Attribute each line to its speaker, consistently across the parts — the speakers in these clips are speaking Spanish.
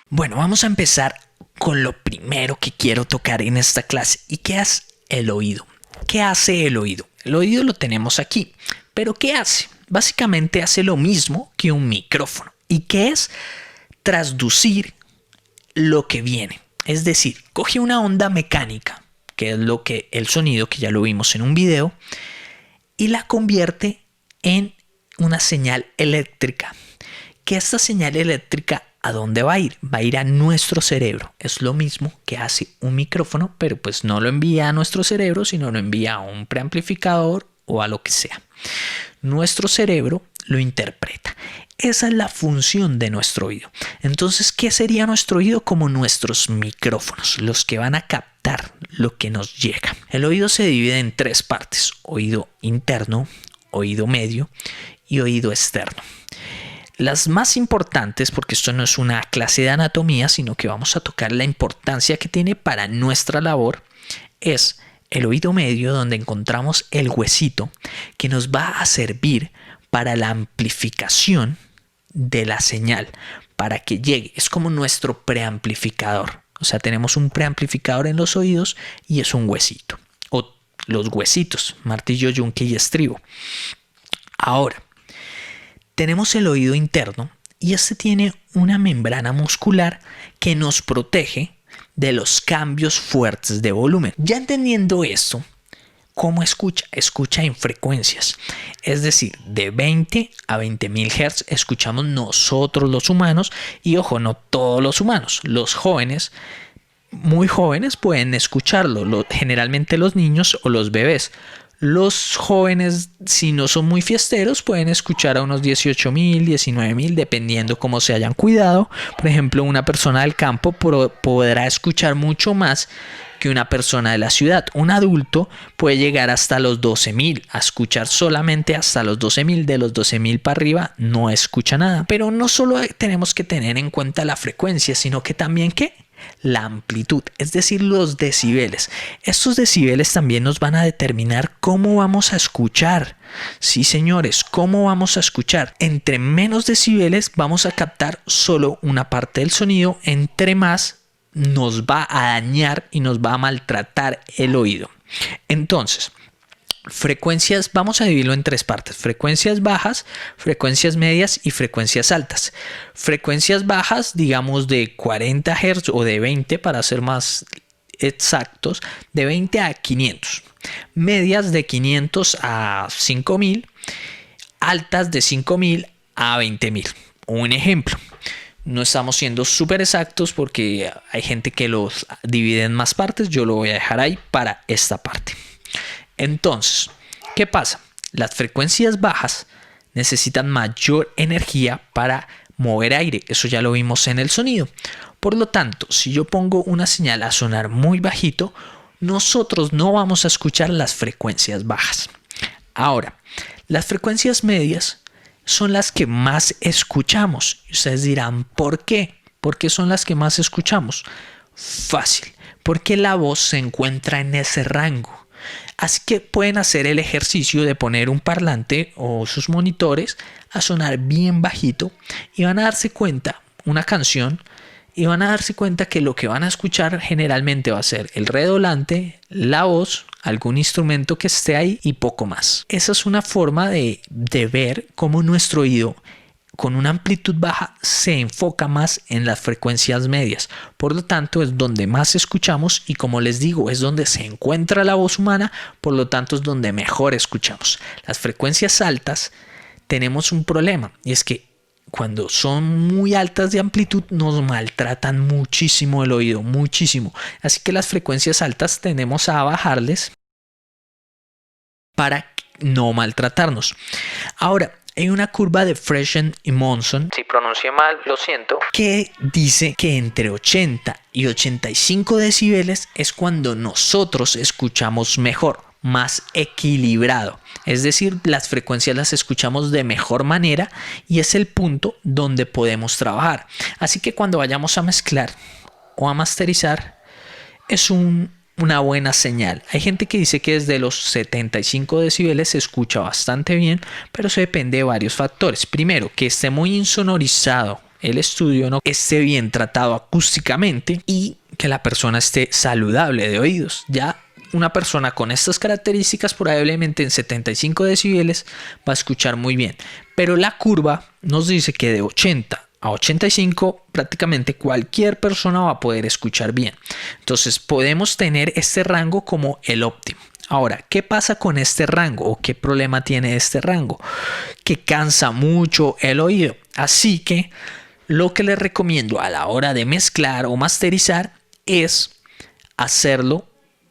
Speaker 1: Bueno, vamos a empezar con lo primero que quiero tocar en esta clase. ¿Y qué es el oído? ¿Qué hace el oído? El oído lo tenemos aquí, pero ¿qué hace? Básicamente hace lo mismo que un micrófono. ¿Y qué es? Transducir lo que viene. Es decir, coge una onda mecánica, que es el sonido que ya lo vimos en un video, y la convierte en una señal eléctrica. Que esta señal eléctrica, ¿a dónde va a ir? Va a ir a nuestro cerebro. Es lo mismo que hace un micrófono, pero pues no lo envía a nuestro cerebro, sino lo envía a un preamplificador o a lo que sea. Nuestro cerebro lo interpreta. Esa es la función de nuestro oído. Entonces, ¿qué sería nuestro oído? Como nuestros micrófonos, los que van a captar lo que nos llega. El oído se divide en tres partes: oído interno, oído medio y oído externo. Las más importantes, porque esto no es una clase de anatomía, sino que vamos a tocar la importancia que tiene para nuestra labor, es el oído medio, donde encontramos el huesito que nos va a servir para la amplificación de la señal, para que llegue. Es como nuestro preamplificador. O sea, tenemos un preamplificador en los oídos y es un huesito. O los huesitos, martillo, yunque y estribo. Ahora, tenemos el oído interno y este tiene una membrana muscular que nos protege de los cambios fuertes de volumen. Ya entendiendo esto, ¿cómo escucha? Escucha en frecuencias. Es decir, de 20 a 20.000 Hz escuchamos nosotros los humanos. Y ojo, no todos los humanos. Los jóvenes, muy jóvenes, pueden escucharlo. Generalmente los niños o los bebés. Los jóvenes, si no son muy fiesteros, pueden escuchar a unos 18.000, 19.000, dependiendo cómo se hayan cuidado. Por ejemplo, una persona del campo podrá escuchar mucho más que una persona de la ciudad. Un adulto puede llegar hasta los 12.000, a escuchar solamente hasta los 12.000. De los 12.000 para arriba no escucha nada. Pero no solo tenemos que tener en cuenta la frecuencia, sino que también ¿qué? La amplitud, es decir, los decibeles. Estos decibeles también nos van a determinar cómo vamos a escuchar. Sí, señores, ¿cómo vamos a escuchar? Entre menos decibeles vamos a captar solo una parte del sonido. Entre más nos va a dañar y nos va a maltratar el oído. Entonces, frecuencias, vamos a dividirlo en tres partes: frecuencias bajas, frecuencias medias y frecuencias altas. Frecuencias bajas, digamos de 40 Hz o de 20 para ser más exactos, de 20 a 500. Medias de 500 a 5000, altas de 5000 a 20.000. Un ejemplo. No estamos siendo súper exactos porque hay gente que los divide en más partes. Yo lo voy a dejar ahí para esta parte. Entonces, ¿qué pasa? Las frecuencias bajas necesitan mayor energía para mover aire. Eso ya lo vimos en el sonido. Por lo tanto, si yo pongo una señal a sonar muy bajito, nosotros no vamos a escuchar las frecuencias bajas. Ahora, las frecuencias medias son las que más escuchamos. Y ustedes dirán, ¿por qué? ¿Por qué son las que más escuchamos? Fácil, porque la voz se encuentra en ese rango. Así que pueden hacer el ejercicio de poner un parlante o sus monitores a sonar bien bajito y van a darse cuenta, una canción, y van a darse cuenta que lo que van a escuchar generalmente va a ser el redolante, la voz, algún instrumento que esté ahí y poco más. Esa es una forma de ver cómo nuestro oído con una amplitud baja se enfoca más en las frecuencias medias. Por lo tanto, es donde más escuchamos y, como les digo, es donde se encuentra la voz humana. Por lo tanto, es donde mejor escuchamos. Las frecuencias altas tenemos un problema, y es que cuando son muy altas de amplitud nos maltratan muchísimo el oído, muchísimo. Así que las frecuencias altas tendemos a bajarles para no maltratarnos. Ahora, hay una curva de Freshen y Monson, si pronuncié mal, lo siento, que dice que entre 80 y 85 decibeles es cuando nosotros escuchamos mejor, más equilibrado. Es decir, las frecuencias las escuchamos de mejor manera y es el punto donde podemos trabajar. Así que cuando vayamos a mezclar o a masterizar, es una buena señal. Hay gente que dice que desde los 75 decibeles se escucha bastante bien, pero eso depende de varios factores. Primero, que esté muy insonorizado el estudio, ¿no?, esté bien tratado acústicamente y que la persona esté saludable de oídos. Ya una persona con estas características probablemente en 75 decibeles va a escuchar muy bien, pero la curva nos dice que de 80 a 85 prácticamente cualquier persona va a poder escuchar bien. Entonces podemos tener este rango como el óptimo. Ahora, ¿qué pasa con este rango o qué problema tiene este rango? Que cansa mucho el oído. Así que lo que les recomiendo a la hora de mezclar o masterizar es hacerlo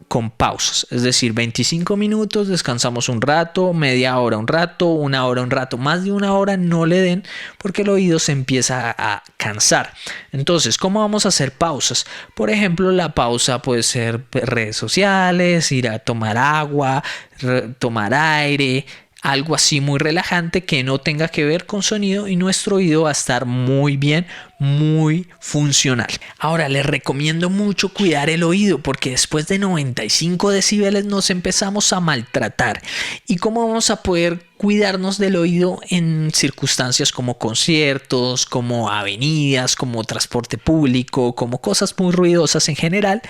Speaker 1: con pausas, es decir, 25 minutos, descansamos un rato, media hora un rato, una hora un rato, más de una hora no le den porque el oído se empieza a cansar. Entonces, ¿cómo vamos a hacer pausas? Por ejemplo, la pausa puede ser redes sociales, ir a tomar agua, tomar aire, algo así muy relajante que no tenga que ver con sonido y nuestro oído va a estar muy bien, muy funcional. Ahora les recomiendo mucho cuidar el oído porque después de 95 decibeles nos empezamos a maltratar. ¿Y cómo vamos a poder cuidarnos del oído en circunstancias como conciertos, como avenidas, como transporte público, como cosas muy ruidosas en general?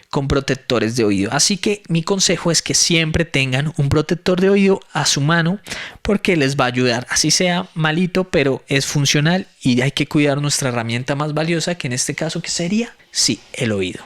Speaker 1: Con protectores de oído. Así que mi consejo es que siempre tengan un protector de oído a su mano porque les va a ayudar, así sea malito, pero es funcional y hay que cuidar nuestra herramienta más valiosa, que en este caso, ¿qué sería? Sí, el oído.